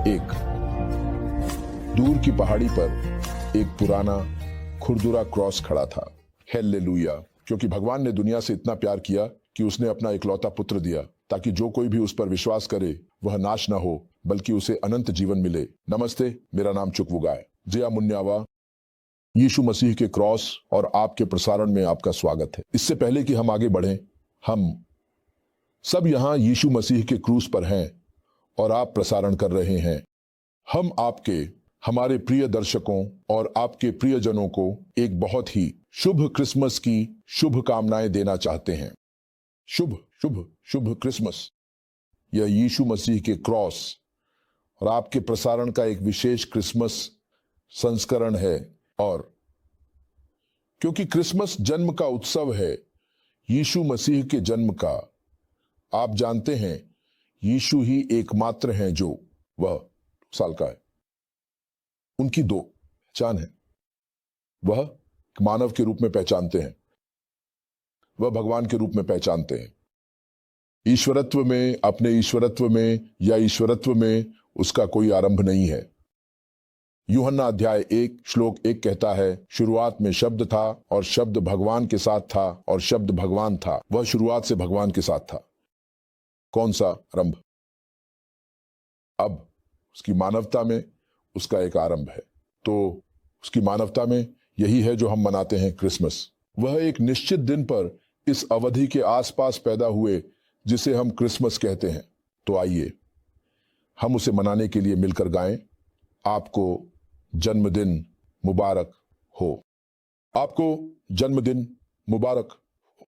एक दूर की पहाड़ी पर एक पुराना खुरदुरा क्रॉस खड़ा था। हालेलुया, क्योंकि भगवान ने दुनिया से इतना प्यार किया कि उसने अपना इकलौता पुत्र दिया ताकि जो कोई भी उस पर विश्वास करे वह नाश न हो बल्कि उसे अनंत जीवन मिले। नमस्ते, मेरा नाम चुकवुगा है। जया मुन्यावा, यीशु मसीह के क्रॉस और आपके प्रसारण में आपका स्वागत है। इससे पहले कि हम आगे बढ़ें, हम सब यहाँ यीशु मसीह के क्रूस पर हैं और आप प्रसारण कर रहे हैं। हम हमारे प्रिय दर्शकों और आपके प्रियजनों को एक बहुत ही शुभ क्रिसमस की शुभकामनाएं देना चाहते हैं। शुभ शुभ शुभ क्रिसमस। यह यीशु मसीह के क्रॉस और आपके प्रसारण का एक विशेष क्रिसमस संस्करण है। और क्योंकि क्रिसमस जन्म का उत्सव है, यीशु मसीह के जन्म का, आप जानते हैं यीशु ही एकमात्र हैं जो वह साल का है। उनकी दो पहचान है। वह मानव के रूप में पहचानते हैं, वह भगवान के रूप में पहचानते हैं। ईश्वरत्व में, अपने ईश्वरत्व में या ईश्वरत्व में उसका कोई आरंभ नहीं है। यूहन्ना अध्याय 1 श्लोक 1 कहता है, शुरुआत में शब्द था और शब्द भगवान के साथ था और शब्द भगवान था। वह शुरुआत से भगवान के साथ था। कौन सा आरंभ? अब उसकी मानवता में उसका एक आरंभ है। तो उसकी मानवता में यही है जो हम मनाते हैं क्रिसमस। वह एक निश्चित दिन पर इस अवधि के आसपास पैदा हुए जिसे हम क्रिसमस कहते हैं। तो आइए हम उसे मनाने के लिए मिलकर गाएं, आपको जन्मदिन मुबारक हो। आपको जन्मदिन मुबारक हो।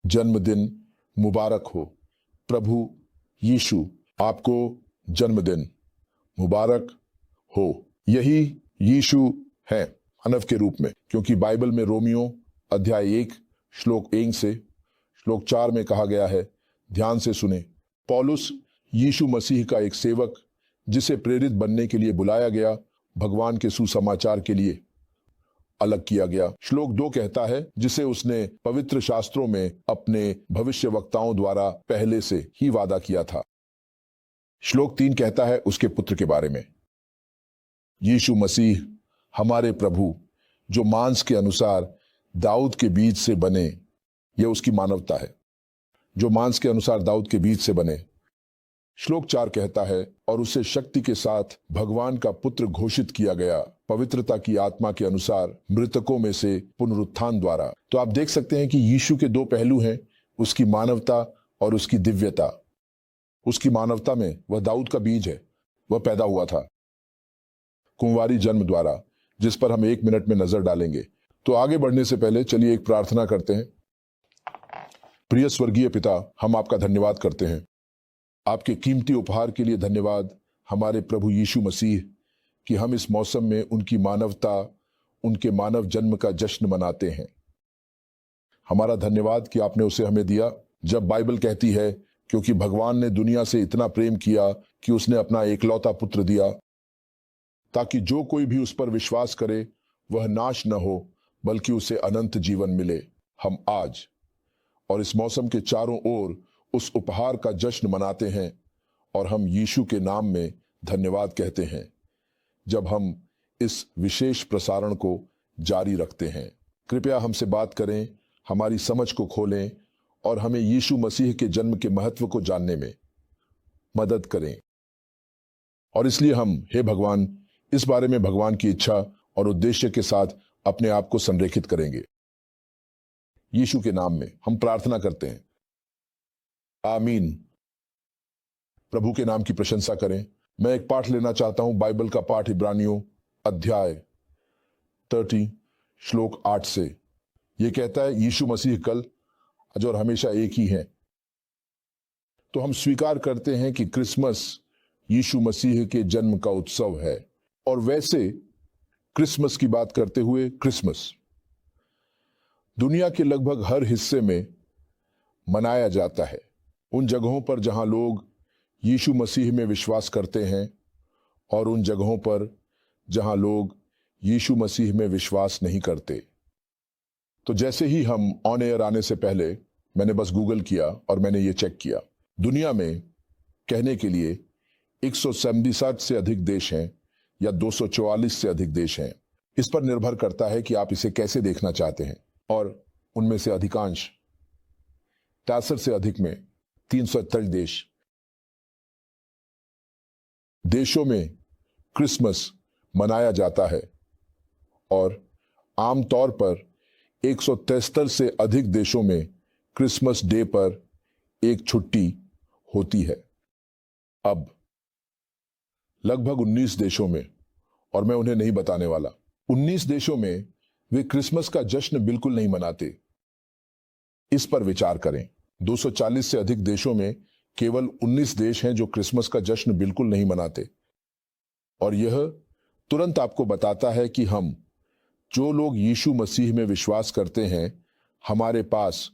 जन्मदिन मुबारक हो। प्रभु यीशु, आपको जन्मदिन मुबारक हो। यही यीशु है मानव के रूप में, क्योंकि बाइबल में रोमियो अध्याय 1 श्लोक 1 से श्लोक 4 में कहा गया है, ध्यान से सुने, पौलुस यीशु मसीह का एक सेवक जिसे प्रेरित बनने के लिए बुलाया गया, भगवान के सुसमाचार के लिए अलग किया गया। श्लोक 2 कहता है, जिसे उसने पवित्र शास्त्रों में अपने भविष्यवक्ताओं द्वारा पहले से ही वादा किया था। श्लोक 3 कहता है उसके पुत्र के बारे में, यीशु मसीह हमारे प्रभु, जो मांस के अनुसार दाऊद के बीज से बने। यह उसकी मानवता है, जो मांस के अनुसार दाऊद के बीज से बने। श्लोक 4 कहता है, और उसे शक्ति के साथ भगवान का पुत्र घोषित किया गया, पवित्रता की आत्मा के अनुसार मृतकों में से पुनरुत्थान द्वारा। तो आप देख सकते हैं कि यीशु के दो पहलू हैं, उसकी मानवता और उसकी दिव्यता। उसकी मानवता में वह दाऊद का बीज है, वह पैदा हुआ था कुंवारी जन्म द्वारा, जिस पर हम 1 मिनट में नजर डालेंगे। तो आगे बढ़ने से पहले चलिए एक प्रार्थना करते हैं। प्रिय स्वर्गीय पिता, हम आपका धन्यवाद करते हैं। आपके कीमती उपहार के लिए धन्यवाद, हमारे प्रभु यीशु मसीह, कि हम इस मौसम में उनकी मानवता, उनके मानव जन्म का जश्न मनाते हैं। हमारा धन्यवाद कि आपने उसे हमें दिया। जब बाइबल कहती है, क्योंकि भगवान ने दुनिया से इतना प्रेम किया कि उसने अपना एकलौता पुत्र दिया, ताकि जो कोई भी उस पर विश्वास करे वह नाश न हो बल्कि उसे अनंत जीवन मिले। हम आज और इस मौसम के चारों ओर उस उपहार का जश्न मनाते हैं और हम यीशु के नाम में धन्यवाद कहते हैं। जब हम इस विशेष प्रसारण को जारी रखते हैं, कृपया हमसे बात करें, हमारी समझ को खोलें और हमें यीशु मसीह के जन्म के महत्व को जानने में मदद करें। और इसलिए हम, हे भगवान, इस बारे में भगवान की इच्छा और उद्देश्य के साथ अपने आप को संरेखित करेंगे। यीशु के नाम में हम प्रार्थना करते हैं, आमीन। प्रभु के नाम की प्रशंसा करें। मैं एक पाठ लेना चाहता हूं, बाइबल का पाठ इब्रानियों अध्याय 30 श्लोक 8 से। यह कहता है, यीशु मसीह कल आज और हमेशा एक ही है। तो हम स्वीकार करते हैं कि क्रिसमस यीशु मसीह के जन्म का उत्सव है। और वैसे क्रिसमस की बात करते हुए, क्रिसमस दुनिया के लगभग हर हिस्से में मनाया जाता है। उन जगहों पर जहां लोग यीशु मसीह में विश्वास करते हैं और उन जगहों पर जहां लोग यीशु मसीह में विश्वास नहीं करते। तो जैसे ही हम ऑन एयर आने से पहले मैंने बस गूगल किया और मैंने ये चेक किया, दुनिया में कहने के लिए 167 से अधिक देश हैं या 244 से अधिक देश हैं। इस पर निर्भर करता है कि आप इसे कैसे देखना चाहते हैं। और उनमें से अधिकांश 63 से अधिक में 341 देशों में क्रिसमस मनाया जाता है और आमतौर पर 173 से अधिक देशों में क्रिसमस डे पर एक छुट्टी होती है। अब लगभग 19 देशों में, और मैं उन्हें नहीं बताने वाला, 19 देशों में वे क्रिसमस का जश्न बिल्कुल नहीं मनाते। इस पर विचार करें। 240 से अधिक देशों में केवल 19 देश हैं जो क्रिसमस का जश्न बिल्कुल नहीं मनाते। और यह तुरंत आपको बताता है कि हम जो लोग यीशु मसीह में विश्वास करते हैं, हमारे पास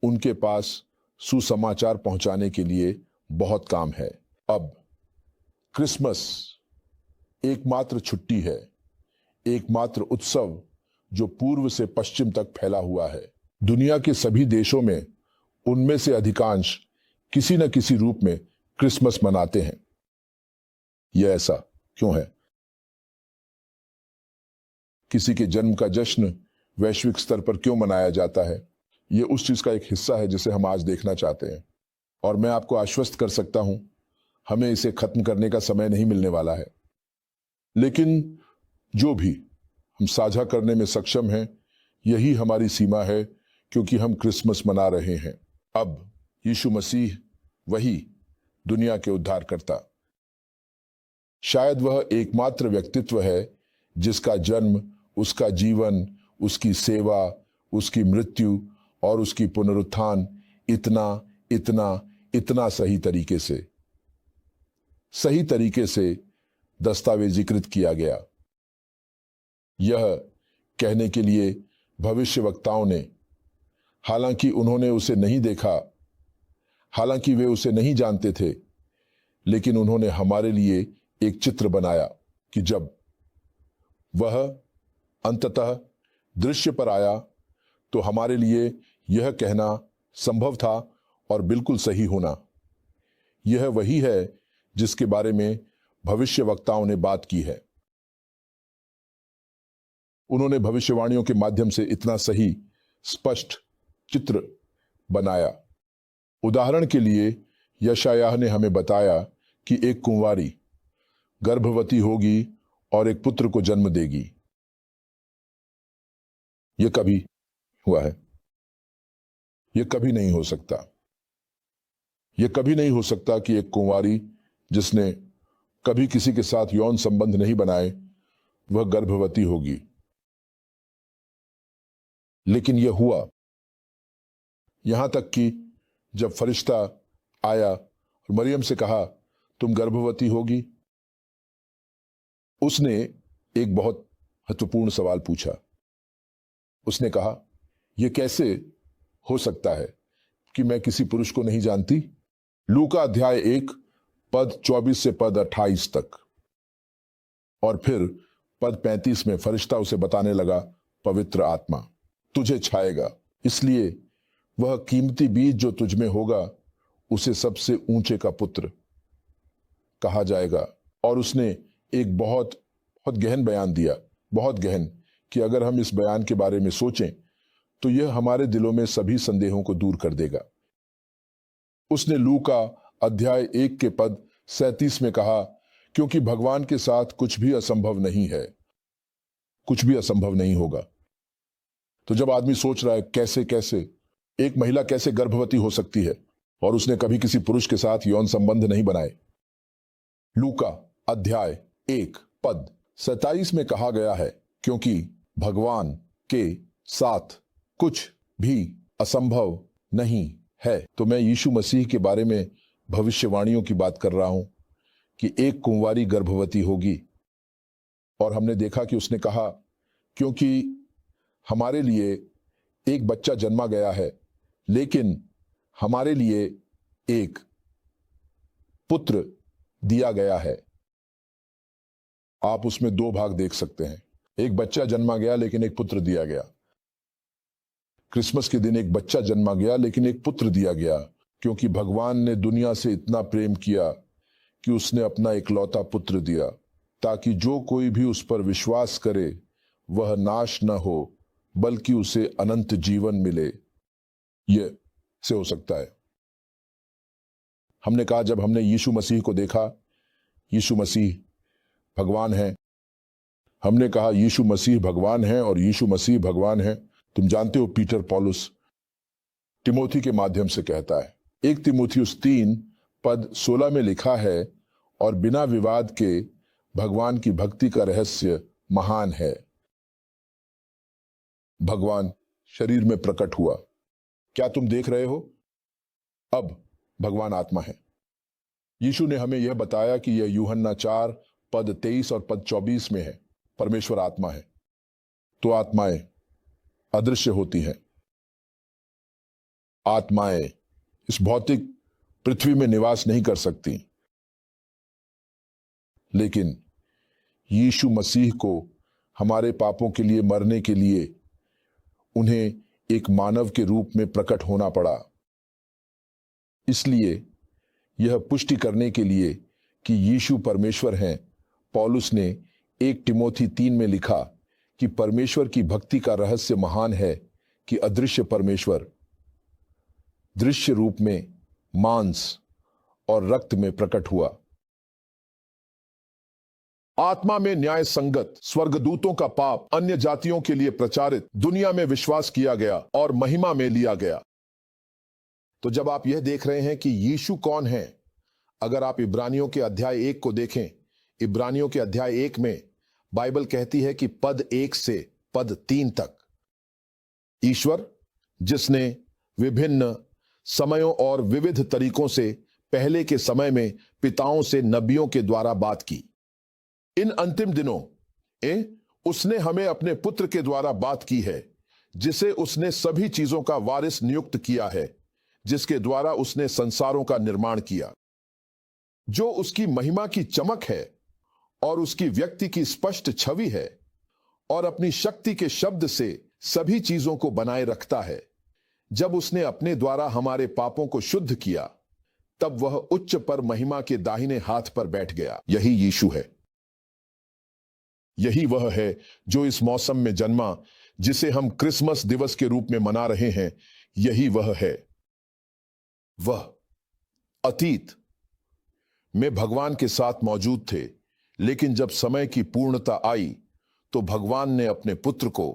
उनके पास सुसमाचार पहुंचाने के लिए बहुत काम है। अब क्रिसमस एकमात्र छुट्टी है, एकमात्र उत्सव जो पूर्व से पश्चिम तक फैला हुआ है। दुनिया के सभी देशों में उनमें से अधिकांश किसी न किसी रूप में क्रिसमस मनाते हैं। यह ऐसा क्यों है? किसी के जन्म का जश्न वैश्विक स्तर पर क्यों मनाया जाता है? यह उस चीज का एक हिस्सा है जिसे हम आज देखना चाहते हैं। और मैं आपको आश्वस्त कर सकता हूं, हमें इसे खत्म करने का समय नहीं मिलने वाला है। लेकिन जो भी हम साझा करने में सक्षम हैं, यही हमारी सीमा है, क्योंकि हम क्रिसमस मना रहे हैं। अब यीशु मसीह वही दुनिया के उद्धारकर्ता, शायद वह एकमात्र व्यक्तित्व है जिसका जन्म, उसका जीवन, उसकी सेवा, उसकी मृत्यु और उसकी पुनरुत्थान इतना इतना इतना सही तरीके से दस्तावेजीकृत किया गया। यह कहने के लिए भविष्यवक्ताओं ने, हालांकि उन्होंने उसे नहीं देखा, हालांकि वे उसे नहीं जानते थे, लेकिन उन्होंने हमारे लिए एक चित्र बनाया कि जब वह अंततः दृश्य पर आया तो हमारे लिए यह कहना संभव था और बिल्कुल सही होना। यह वही है जिसके बारे में भविष्यवक्ताओं ने बात की है। उन्होंने भविष्यवाणियों के माध्यम से इतना सही, स्पष्ट चित्र बनाया। उदाहरण के लिए यशायाह ने हमें बताया कि एक कुंवारी गर्भवती होगी और एक पुत्र को जन्म देगी। यह कभी हुआ है? यह कभी नहीं हो सकता। यह कभी नहीं हो सकता कि एक कुंवारी जिसने कभी किसी के साथ यौन संबंध नहीं बनाए, वह गर्भवती होगी। लेकिन यह हुआ। यहां तक कि जब फरिश्ता आया और मरियम से कहा, तुम गर्भवती होगी, उसने एक बहुत महत्वपूर्ण सवाल पूछा। उसने कहा, यह कैसे हो सकता है कि मैं किसी पुरुष को नहीं जानती? लूका अध्याय 1 पद 24 से पद 28 तक। और फिर पद 35 में फरिश्ता उसे बताने लगा, पवित्र आत्मा तुझे छाएगा, इसलिए वह कीमती बीज जो तुझ में होगा उसे सबसे ऊंचे का पुत्र कहा जाएगा। और उसने एक बहुत बहुत गहन बयान दिया, बहुत गहन, कि अगर हम इस बयान के बारे में सोचें तो यह हमारे दिलों में सभी संदेहों को दूर कर देगा। उसने लूका अध्याय 1 के पद 37 में कहा, क्योंकि भगवान के साथ कुछ भी असंभव नहीं है, कुछ भी असंभव नहीं होगा। तो जब आदमी सोच रहा है कैसे कैसे एक महिला कैसे गर्भवती हो सकती है और उसने कभी किसी पुरुष के साथ यौन संबंध नहीं बनाए, लूका अध्याय 1 पद 27 में कहा गया है, क्योंकि भगवान के साथ कुछ भी असंभव नहीं है। तो मैं यीशु मसीह के बारे में भविष्यवाणियों की बात कर रहा हूं कि एक कुंवारी गर्भवती होगी। और हमने देखा कि उसने कहा, क्योंकि हमारे लिए एक बच्चा जन्मा गया है, लेकिन हमारे लिए एक पुत्र दिया गया है। आप उसमें दो भाग देख सकते हैं। एक बच्चा जन्मा गया लेकिन एक पुत्र दिया गया। क्रिसमस के दिन एक बच्चा जन्मा गया लेकिन एक पुत्र दिया गया, क्योंकि भगवान ने दुनिया से इतना प्रेम किया कि उसने अपना इकलौता पुत्र दिया, ताकि जो कोई भी उस पर विश्वास करे वह नाश न हो, बल्कि उसे अनंत जीवन मिले। यह से हो सकता है। हमने कहा, जब हमने यीशु मसीह को देखा, यीशु मसीह भगवान है। हमने कहा यीशु मसीह भगवान है और यीशु मसीह भगवान है। तुम जानते हो, पीटर पौलुस तिमोथी के माध्यम से कहता है, 1 तीमुथियुस 3:16 में लिखा है, और बिना विवाद के भगवान की भक्ति का रहस्य महान है। भगवान शरीर में प्रकट हुआ। क्या तुम देख रहे हो? अब भगवान आत्मा है। यीशु ने हमें यह बताया कि यह यूहन्ना 4:23 और 24 में है। परमेश्वर आत्मा है, तो आत्माएं अदृश्य होती हैं। आत्माएं इस भौतिक पृथ्वी में निवास नहीं कर सकती, लेकिन यीशु मसीह को हमारे पापों के लिए मरने के लिए उन्हें एक मानव के रूप में प्रकट होना पड़ा। इसलिए यह पुष्टि करने के लिए कि यीशु परमेश्वर हैं, पौलुस ने 1 तीमुथी 3 में लिखा कि परमेश्वर की भक्ति का रहस्य महान है कि अदृश्य परमेश्वर दृश्य रूप में मांस और रक्त में प्रकट हुआ। आत्मा में न्याय संगत स्वर्गदूतों का पाप अन्य जातियों के लिए प्रचारित दुनिया में विश्वास किया गया और महिमा में लिया गया। तो जब आप यह देख रहे हैं कि यीशु कौन है, अगर आप इब्रानियों के अध्याय 1 को देखें, इब्रानियों के अध्याय 1 में बाइबल कहती है कि पद 1 से पद 3 तक ईश्वर, जिसने विभिन्न समयों और विविध तरीकों से पहले के समय में पिताओं से नबियों के द्वारा बात की, इन अंतिम दिनों उसने हमें अपने पुत्र के द्वारा बात की है, जिसे उसने सभी चीजों का वारिस नियुक्त किया है, जिसके द्वारा उसने संसारों का निर्माण किया, जो उसकी महिमा की चमक है और उसकी व्यक्ति की स्पष्ट छवि है, और अपनी शक्ति के शब्द से सभी चीजों को बनाए रखता है। जब उसने अपने द्वारा हमारे पापों को शुद्ध किया, तब वह उच्च पर महिमा के दाहिने हाथ पर बैठ गया। यही यीशु है। यही वह है जो इस मौसम में जन्मा, जिसे हम क्रिसमस दिवस के रूप में मना रहे हैं। यही वह है। वह अतीत में भगवान के साथ मौजूद थे, लेकिन जब समय की पूर्णता आई तो भगवान ने अपने पुत्र को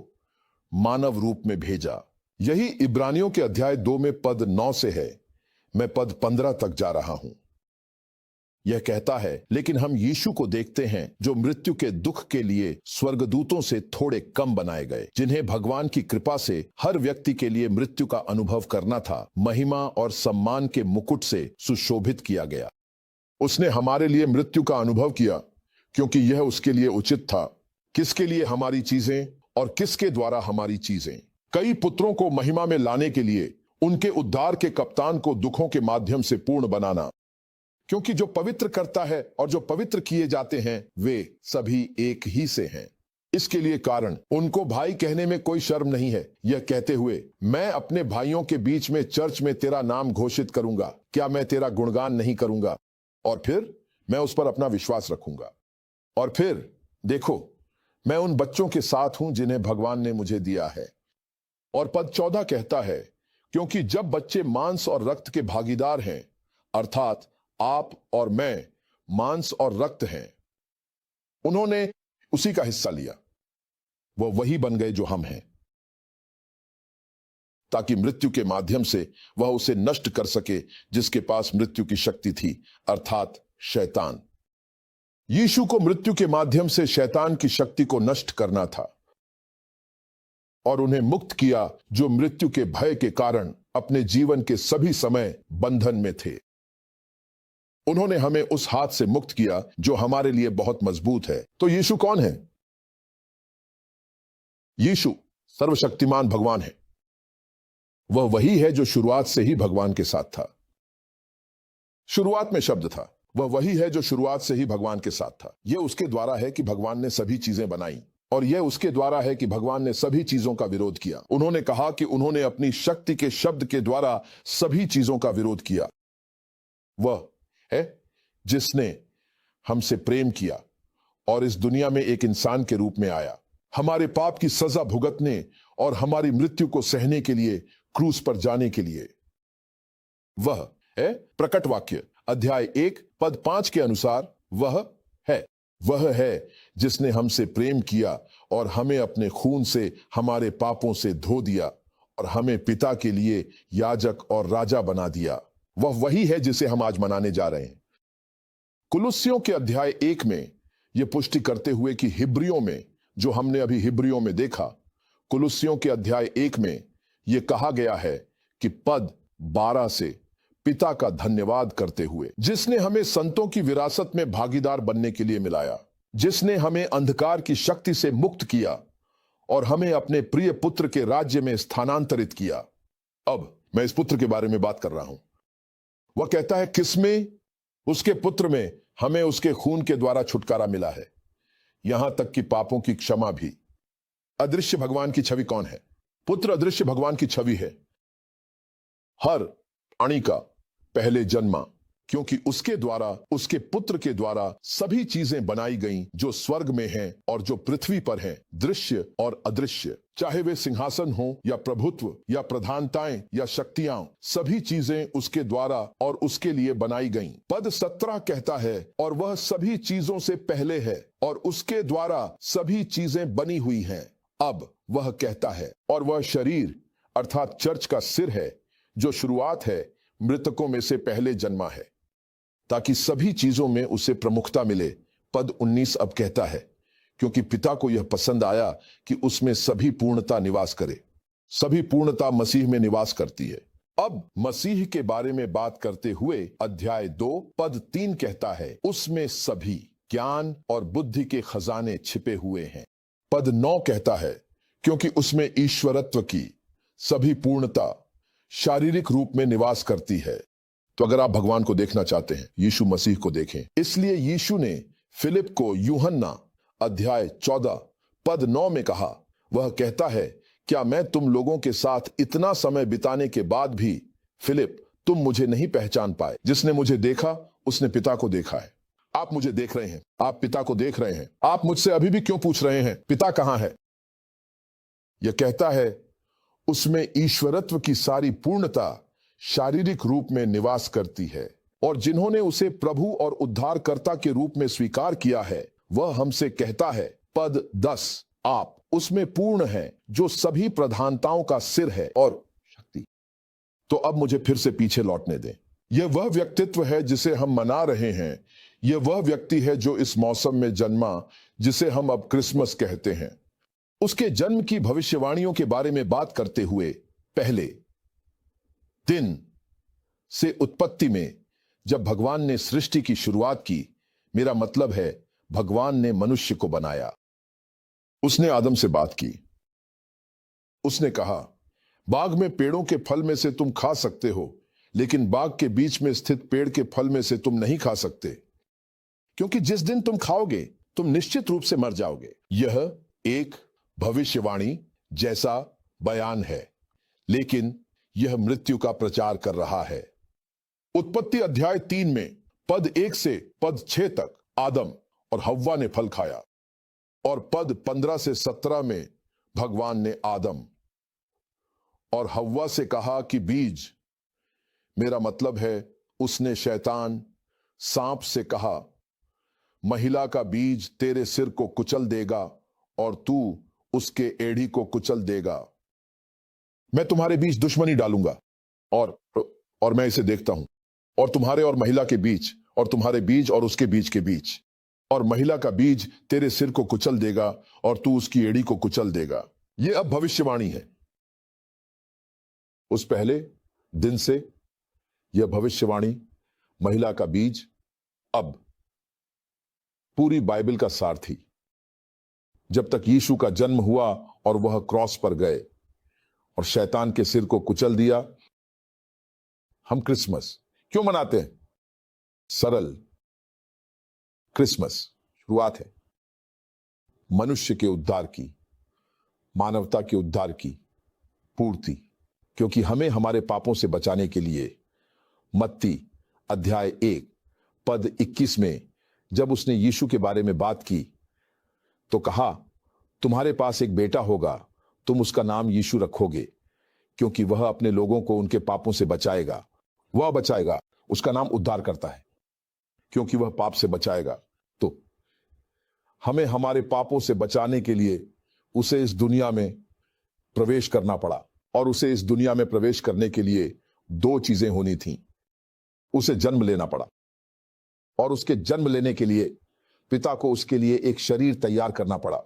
मानव रूप में भेजा। यही इब्रानियों के अध्याय 2 में पद 9 से है। मैं पद 15 तक जा रहा हूं। यह कहता है, लेकिन हम यीशु को देखते हैं, जो मृत्यु के दुख के लिए स्वर्गदूतों से थोड़े कम बनाए गए, जिन्हें भगवान की कृपा से हर व्यक्ति के लिए मृत्यु का अनुभव करना था, महिमा और सम्मान के मुकुट से सुशोभित किया गया। उसने हमारे लिए मृत्यु का अनुभव किया, क्योंकि यह उसके लिए उचित था। किसके लिए हमारी चीजें और किसके द्वारा हमारी चीजें? कई पुत्रों को महिमा में लाने के लिए उनके उद्धार के कप्तान को दुखों के माध्यम से पूर्ण बनाना, क्योंकि जो पवित्र करता है और जो पवित्र किए जाते हैं वे सभी एक ही से हैं। इसके लिए कारण उनको भाई कहने में कोई शर्म नहीं है, यह कहते हुए, मैं अपने भाइयों के बीच में चर्च में तेरा नाम घोषित करूंगा, क्या मैं तेरा गुणगान नहीं करूंगा? और फिर मैं उस पर अपना विश्वास रखूंगा। और फिर देखो, मैं उन बच्चों के साथ हूं जिन्हें भगवान ने मुझे दिया है। और पद 14 कहता है, क्योंकि जब बच्चे मांस और रक्त के भागीदार हैं, अर्थात आप और मैं मांस और रक्त हैं, उन्होंने उसी का हिस्सा लिया। वह वही बन गए जो हम हैं, ताकि मृत्यु के माध्यम से वह उसे नष्ट कर सके जिसके पास मृत्यु की शक्ति थी, अर्थात शैतान। यीशु को मृत्यु के माध्यम से शैतान की शक्ति को नष्ट करना था और उन्हें मुक्त किया, जो मृत्यु के भय के कारण अपने जीवन के सभी समय बंधन में थे। उन्होंने हमें उस हाथ से मुक्त किया जो हमारे लिए बहुत मजबूत है। तो यीशु कौन है? यीशु सर्वशक्तिमान भगवान है। वह वही है जो शुरुआत से ही भगवान के साथ था। शुरुआत में शब्द था। वह वही है जो शुरुआत से ही भगवान के साथ था। यह उसके द्वारा है कि भगवान ने सभी चीजें बनाई, और यह उसके द्वारा है कि भगवान ने सभी चीजों का विरोध किया। उन्होंने कहा कि उन्होंने अपनी शक्ति के शब्द के द्वारा सभी चीजों का विरोध किया। वह है जिसने हमसे प्रेम किया और इस दुनिया में एक इंसान के रूप में आया, हमारे पाप की सजा भुगतने और हमारी मृत्यु को सहने के लिए, क्रूस पर जाने के लिए। वह है प्रकट वाक्य अध्याय 1 पद 5 के अनुसार वह है जिसने हमसे प्रेम किया और हमें अपने खून से हमारे पापों से धो दिया और हमें पिता के लिए याजक और राजा बना दिया। वह वही है जिसे हम आज मनाने जा रहे हैं। कुलुस्सियों के अध्याय 1 में यह पुष्टि करते हुए कि हिब्रियों में, जो हमने अभी हिब्रियों में देखा, कुलुस्सियों के अध्याय 1 में यह कहा गया है कि पद 12 से पिता का धन्यवाद करते हुए, जिसने हमें संतों की विरासत में भागीदार बनने के लिए मिलाया, जिसने हमें अंधकार की शक्ति से मुक्त किया और हमें अपने प्रिय पुत्र के राज्य में स्थानांतरित किया। अब मैं इस पुत्र के बारे में बात कर रहा हूं। वह कहता है किसमें? उसके पुत्र में हमें उसके खून के द्वारा छुटकारा मिला है, यहां तक कि पापों की क्षमा भी। अदृश्य भगवान की छवि कौन है? पुत्र अदृश्य भगवान की छवि है, हर प्राणी का पहले जन्मा, क्योंकि उसके द्वारा, उसके पुत्र के द्वारा सभी चीजें बनाई गईं जो स्वर्ग में हैं और जो पृथ्वी पर हैं, दृश्य और अदृश्य, चाहे वे सिंहासन हो या प्रभुत्व या प्रधानताएं या शक्तियां, सभी चीजें उसके द्वारा और उसके लिए बनाई गईं। पद 17 कहता है और वह सभी चीजों से पहले है और उसके द्वारा सभी चीजें बनी हुई हैं। अब वह कहता है और वह शरीर अर्थात चर्च का सिर है, जो शुरुआत है, मृतकों में से पहले जन्मा है, ताकि सभी चीजों में उसे प्रमुखता मिले। पद 19 अब कहता है क्योंकि पिता को यह पसंद आया कि उसमें सभी पूर्णता निवास करे। सभी पूर्णता मसीह में निवास करती है। अब मसीह के बारे में बात करते हुए अध्याय 2 पद 3 कहता है उसमें सभी ज्ञान और बुद्धि के खजाने छिपे हुए हैं। पद 9 कहता है क्योंकि उसमें ईश्वरत्व की सभी पूर्णता शारीरिक रूप में निवास करती है। तो अगर आप भगवान को देखना चाहते हैं, यीशु मसीह को देखें। इसलिए यीशु ने फिलिप को यूहन्ना अध्याय 14 पद 9 में कहा, वह कहता है क्या मैं तुम लोगों के साथ इतना समय बिताने के बाद भी, फिलिप, तुम मुझे नहीं पहचान पाए? जिसने मुझे देखा उसने पिता को देखा है। आप मुझे देख रहे हैं, आप पिता को देख रहे हैं। आप मुझसे अभी भी क्यों पूछ रहे हैं पिता कहां है? यह कहता है उसमें ईश्वरत्व की सारी पूर्णता शारीरिक रूप में निवास करती है, और जिन्होंने उसे प्रभु और उद्धारकर्ता के रूप में स्वीकार किया है, वह हमसे कहता है, पद 10, आप उसमें पूर्ण हैं, जो सभी प्रधानताओं का सिर है और शक्ति। तो अब मुझे फिर से पीछे लौटने दें। यह वह व्यक्तित्व है जिसे हम मना रहे हैं। यह वह व्यक्ति है जो इस मौसम में जन्मा, जिसे हम अब क्रिसमस कहते हैं। उसके जन्म की भविष्यवाणियों के बारे में बात करते हुए पहले दिन से उत्पत्ति में जब भगवान ने सृष्टि की शुरुआत की, मेरा मतलब है भगवान ने मनुष्य को बनाया। उसने आदम से बात की। उसने कहा बाग में पेड़ों के फल में से तुम खा सकते हो, लेकिन बाग के बीच में स्थित पेड़ के फल में से तुम नहीं खा सकते, क्योंकि जिस दिन तुम खाओगे तुम निश्चित रूप से मर जाओगे। यह एक भविष्यवाणी जैसा बयान है, लेकिन यह मृत्यु का प्रचार कर रहा है। उत्पत्ति अध्याय 3 में पद 1 से पद 6 तक आदम और हव्वा ने फल खाया, और पद 15 से 17 में भगवान ने आदम और हव्वा से कहा कि बीज, मेरा मतलब है उसने शैतान सांप से कहा, महिला का बीज तेरे सिर को कुचल देगा और तू उसके एड़ी को कुचल देगा। मैं तुम्हारे बीच दुश्मनी डालूंगा और मैं इसे देखता हूं, और तुम्हारे और महिला के बीच, और तुम्हारे बीज और उसके बीच के बीच, और महिला का बीज तेरे सिर को कुचल देगा और तू उसकी एड़ी को कुचल देगा। यह अब भविष्यवाणी है। उस पहले दिन से यह भविष्यवाणी, महिला का बीज, अब पूरी बाइबल का सार थी। जब तक यीशु का जन्म हुआ और वह क्रॉस पर गए और शैतान के सिर को कुचल दिया। हम क्रिसमस क्यों मनाते हैं? सरल, क्रिसमस शुरुआत है मनुष्य के उद्धार की, मानवता के उद्धार की पूर्ति, क्योंकि हमें हमारे पापों से बचाने के लिए मत्ती अध्याय 1 पद 21 में जब उसने यीशु के बारे में बात की तो कहा, तुम्हारे पास एक बेटा होगा, तुम उसका नाम यीशु रखोगे, क्योंकि वह अपने लोगों को उनके पापों से बचाएगा। वह बचाएगा, उसका नाम उद्धार करता है, क्योंकि वह पाप से बचाएगा। तो हमें हमारे पापों से बचाने के लिए उसे इस दुनिया में प्रवेश करना पड़ा, और उसे इस दुनिया में प्रवेश करने के लिए दो चीजें होनी थीं। उसे जन्म लेना पड़ा, और उसके जन्म लेने के लिए पिता को उसके लिए एक शरीर तैयार करना पड़ा।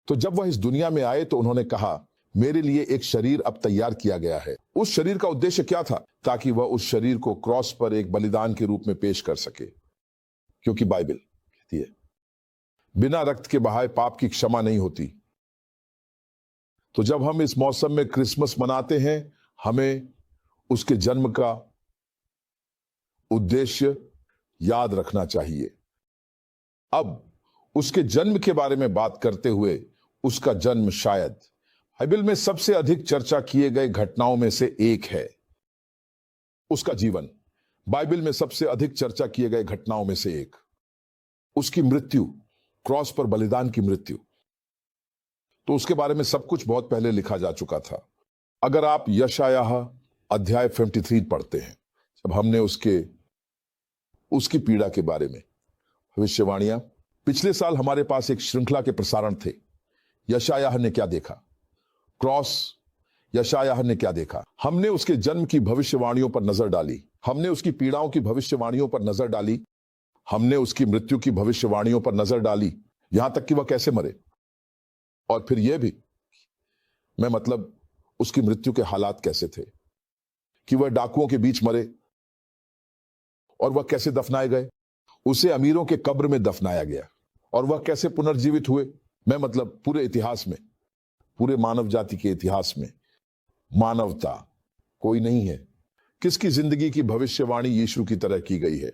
तो जब वह इस दुनिया में आए तो उन्होंने कहा, मेरे लिए एक शरीर अब तैयार किया गया है। उस शरीर का उद्देश्य क्या था? ताकि वह उस शरीर को क्रॉस पर एक बलिदान के रूप में पेश कर सके, क्योंकि बाइबल कहती है बिना रक्त के बहाए पाप की क्षमा नहीं होती। तो जब हम इस मौसम में क्रिसमस मनाते हैं, हमें उसके जन्म का उद्देश्य याद रखना चाहिए। अब उसके जन्म के बारे में बात करते हुए, उसका जन्म शायद बाइबल में सबसे अधिक चर्चा किए गए घटनाओं में से एक है। उसका जीवन बाइबल में सबसे अधिक चर्चा किए गए घटनाओं में से एक। उसकी मृत्यु, क्रॉस पर बलिदान की मृत्यु, तो उसके बारे में सब कुछ बहुत पहले लिखा जा चुका था। अगर आप यशायाह अध्याय 53 पढ़ते हैं, जब हमने उसकी पीड़ा के बारे में भविष्यवाणियां, पिछले साल हमारे पास एक श्रृंखला के प्रसारण थे। यशायाह ने क्या देखा, क्रॉस, यशायाह ने क्या देखा। हमने उसके जन्म की भविष्यवाणियों पर नजर डाली, हमने उसकी पीड़ाओं की भविष्यवाणियों पर नजर डाली, हमने उसकी मृत्यु की भविष्यवाणियों पर नजर डाली, यहां तक कि वह कैसे मरे, और फिर यह भी, मैं मतलब उसकी मृत्यु के हालात कैसे थे, कि वह डाकुओं के बीच मरे और वह कैसे दफनाए गए। उसे अमीरों के कब्र में दफनाया गया और वह कैसे पुनर्जीवित हुए। मैं मतलब पूरे इतिहास में, पूरे मानव जाति के इतिहास में मानवता कोई नहीं है किसकी जिंदगी की भविष्यवाणी यीशु की तरह की गई है।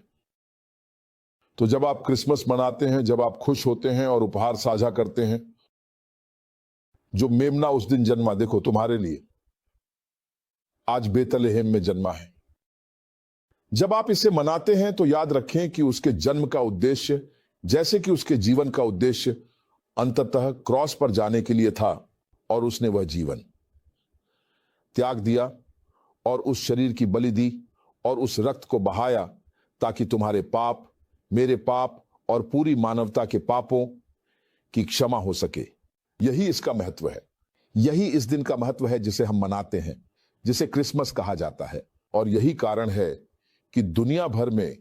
तो जब आप क्रिसमस मनाते हैं, जब आप खुश होते हैं और उपहार साझा करते हैं, जो मेमना उस दिन जन्मा, देखो तुम्हारे लिए आज बेतलेहम में जन्मा है। जब आप इसे मनाते हैं तो याद रखें कि उसके जन्म का उद्देश्य, जैसे कि उसके जीवन का उद्देश्य अंततः क्रॉस पर जाने के लिए था, और उसने वह जीवन त्याग दिया और उस शरीर की बलि दी और उस रक्त को बहाया, ताकि तुम्हारे पाप, मेरे पाप और पूरी मानवता के पापों की क्षमा हो सके। यही इसका महत्व है, यही इस दिन का महत्व है जिसे हम मनाते हैं, जिसे क्रिसमस कहा जाता है। और यही कारण है कि दुनिया भर में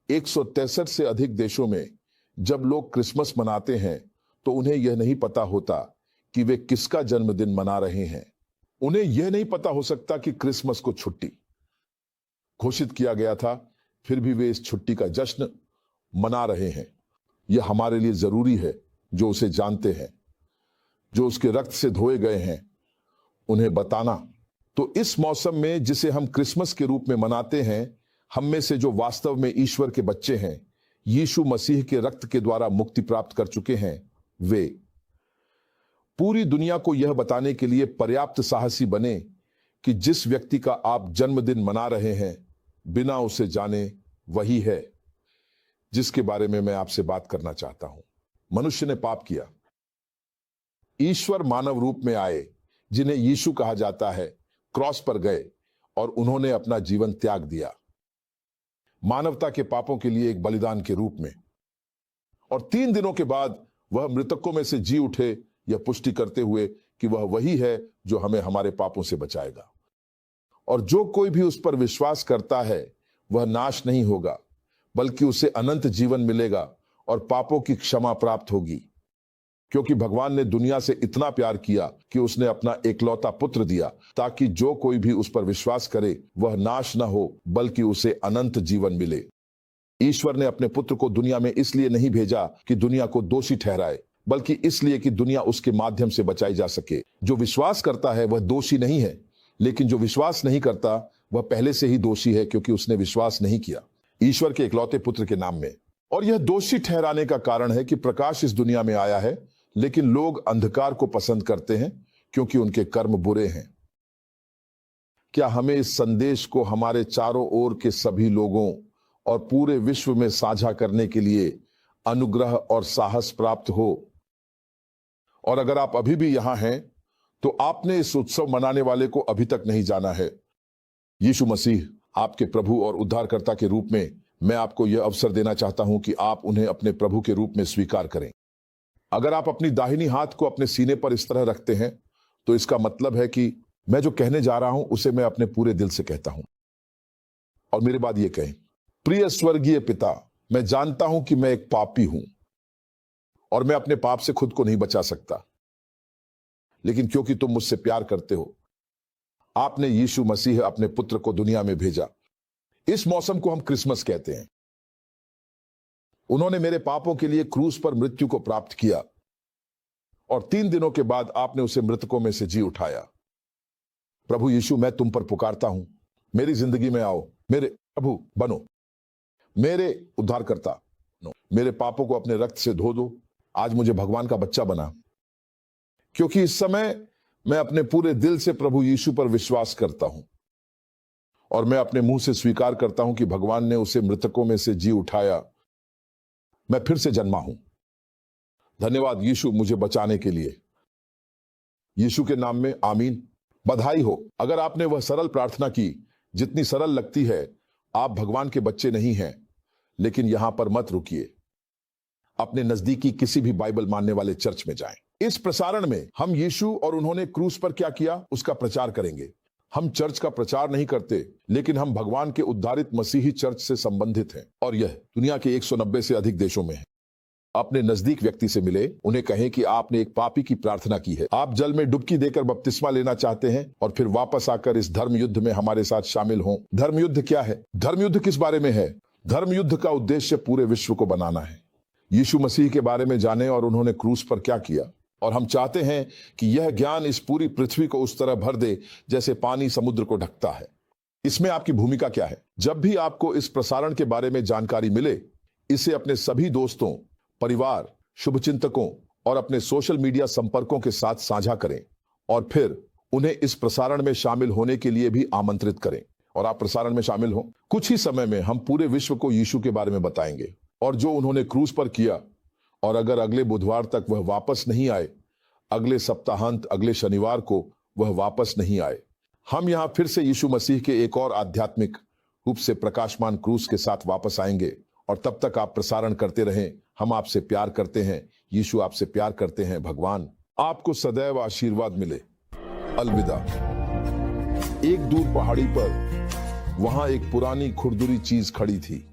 163 से अधिक देशों में जब लोग क्रिसमस मनाते हैं तो उन्हें यह नहीं पता होता कि वे किसका जन्मदिन मना रहे हैं। उन्हें यह नहीं पता हो सकता कि क्रिसमस को छुट्टी घोषित किया गया था, फिर भी वे इस छुट्टी का जश्न मना रहे हैं। यह हमारे लिए जरूरी है, जो उसे जानते हैं, जो उसके रक्त से धोए गए हैं, उन्हें बताना। तो इस मौसम में जिसे हम क्रिसमस के रूप में मनाते हैं, हम में से जो वास्तव में ईश्वर के बच्चे हैं, यीशु मसीह के रक्त के द्वारा मुक्ति प्राप्त कर चुके हैं, वे पूरी दुनिया को यह बताने के लिए पर्याप्त साहसी बने कि जिस व्यक्ति का आप जन्मदिन मना रहे हैं, बिना उसे जाने वही है जिसके बारे में मैं आपसे बात करना चाहता हूं। मनुष्य ने पाप किया, ईश्वर मानव रूप में आए, जिन्हें यीशु कहा जाता है, क्रॉस पर गए और उन्होंने अपना जीवन त्याग दिया मानवता के पापों के लिए एक बलिदान के रूप में। और 3 दिनों के बाद वह मृतकों में से जी उठे, यह पुष्टि करते हुए कि वह वही है जो हमें हमारे पापों से बचाएगा। और जो कोई भी उस पर विश्वास करता है वह नाश नहीं होगा, बल्कि उसे अनंत जीवन मिलेगा और पापों की क्षमा प्राप्त होगी। क्योंकि भगवान ने दुनिया से इतना प्यार किया कि उसने अपना एकलौता पुत्र दिया, ताकि जो कोई भी उस पर विश्वास करे वह नाश न हो, बल्कि उसे अनंत जीवन मिले। ईश्वर ने अपने पुत्र को दुनिया में इसलिए नहीं भेजा कि दुनिया को दोषी ठहराए, बल्कि इसलिए कि दुनिया उसके माध्यम से बचाई जा सके। जो विश्वास करता है वह दोषी नहीं है, लेकिन जो विश्वास नहीं करता वह पहले से ही दोषी है, क्योंकि उसने विश्वास नहीं किया ईश्वर के इकलौते पुत्र के नाम में। और यह दोषी ठहराने का कारण है कि प्रकाश इस दुनिया में आया है, लेकिन लोग अंधकार को पसंद करते हैं क्योंकि उनके कर्म बुरे हैं। क्या हमें इस संदेश को हमारे चारों ओर के सभी लोगों और पूरे विश्व में साझा करने के लिए अनुग्रह और साहस प्राप्त हो। और अगर आप अभी भी यहां हैं तो आपने इस उत्सव मनाने वाले को अभी तक नहीं जाना है। यीशु मसीह आपके प्रभु और उद्धारकर्ता के रूप में मैं आपको यह अवसर देना चाहता हूं कि आप उन्हें अपने प्रभु के रूप में स्वीकार करें। अगर आप अपनी दाहिनी हाथ को अपने सीने पर इस तरह रखते हैं तो इसका मतलब है कि मैं जो कहने जा रहा हूं उसे मैं अपने पूरे दिल से कहता हूं। और मेरे बाद ये कहें, प्रिय स्वर्गीय पिता, मैं जानता हूं कि मैं एक पापी हूं और मैं अपने पाप से खुद को नहीं बचा सकता, लेकिन क्योंकि तुम मुझसे प्यार करते हो, आपने यीशु मसीह अपने पुत्र को दुनिया में भेजा। इस मौसम को हम क्रिसमस कहते हैं। उन्होंने मेरे पापों के लिए क्रूस पर मृत्यु को प्राप्त किया और 3 दिनों के बाद आपने उसे मृतकों में से जी उठाया। प्रभु यीशु, मैं तुम पर पुकारता हूं, मेरी जिंदगी में आओ, मेरे प्रभु बनो, मेरे उद्धारकर्ता बनो, मेरे पापों को अपने रक्त से धो दो। आज मुझे भगवान का बच्चा बना, क्योंकि इस समय मैं अपने पूरे दिल से प्रभु यीशु पर विश्वास करता हूं और मैं अपने मुंह से स्वीकार करता हूं कि भगवान ने उसे मृतकों में से जी उठाया। मैं फिर से जन्मा हूं। धन्यवाद यीशु मुझे बचाने के लिए। यीशु के नाम में आमीन। बधाई हो। अगर आपने वह सरल प्रार्थना की जितनी सरल लगती है, आप भगवान के बच्चे नहीं हैं, लेकिन यहां पर मत रुकिए। अपने नजदीकी किसी भी बाइबल मानने वाले चर्च में जाएं। इस प्रसारण में हम यीशु और उन्होंने क्रूस पर क्या किया उसका प्रचार करेंगे। हम चर्च का प्रचार नहीं करते, लेकिन हम भगवान के उद्धारित मसीही चर्च से संबंधित हैं और यह दुनिया के 190 से अधिक देशों में है। अपने नजदीक व्यक्ति से मिले, उन्हें कहें कि आपने एक पापी की प्रार्थना की है, आप जल में डुबकी देकर बपतिस्मा लेना चाहते हैं और फिर वापस आकर इस धर्म युद्ध में हमारे साथ शामिल हों। धर्म युद्ध क्या है? धर्म युद्ध किस बारे में है? धर्म युद्ध का उद्देश्य पूरे विश्व को बनाना है। यीशु मसीह के बारे में जाने और उन्होंने क्रूस पर क्या किया, और हम चाहते हैं कि यह ज्ञान इस पूरी पृथ्वी को उस तरह भर दे जैसे पानी समुद्र को ढकता है। इसमें आपकी भूमिका क्या है? जब भी आपको इस प्रसारण के बारे में जानकारी मिले, इसे अपने सभी दोस्तों, परिवार, शुभचिंतकों और अपने सोशल मीडिया संपर्कों के साथ साझा करें और फिर उन्हें इस प्रसारण में शामिल होने के लिए भी आमंत्रित करें और आप प्रसारण में शामिल हों। कुछ ही समय में हम पूरे विश्व को यीशु के बारे में बताएंगे और जो उन्होंने क्रूस पर किया। और अगर अगले बुधवार तक वह वापस नहीं आए, अगले सप्ताहांत, अगले शनिवार को वह वापस नहीं आए, हम यहां फिर से यीशु मसीह के एक और आध्यात्मिक रूप से प्रकाशमान क्रूस के साथ वापस आएंगे। और तब तक आप प्रसारण करते रहें। हम आपसे प्यार करते हैं, यीशु आपसे प्यार करते हैं। भगवान आपको सदैव आशीर्वाद मिले। अलविदा। एक दूर पहाड़ी पर वहां एक पुरानी खुरदुरी चीज खड़ी थी।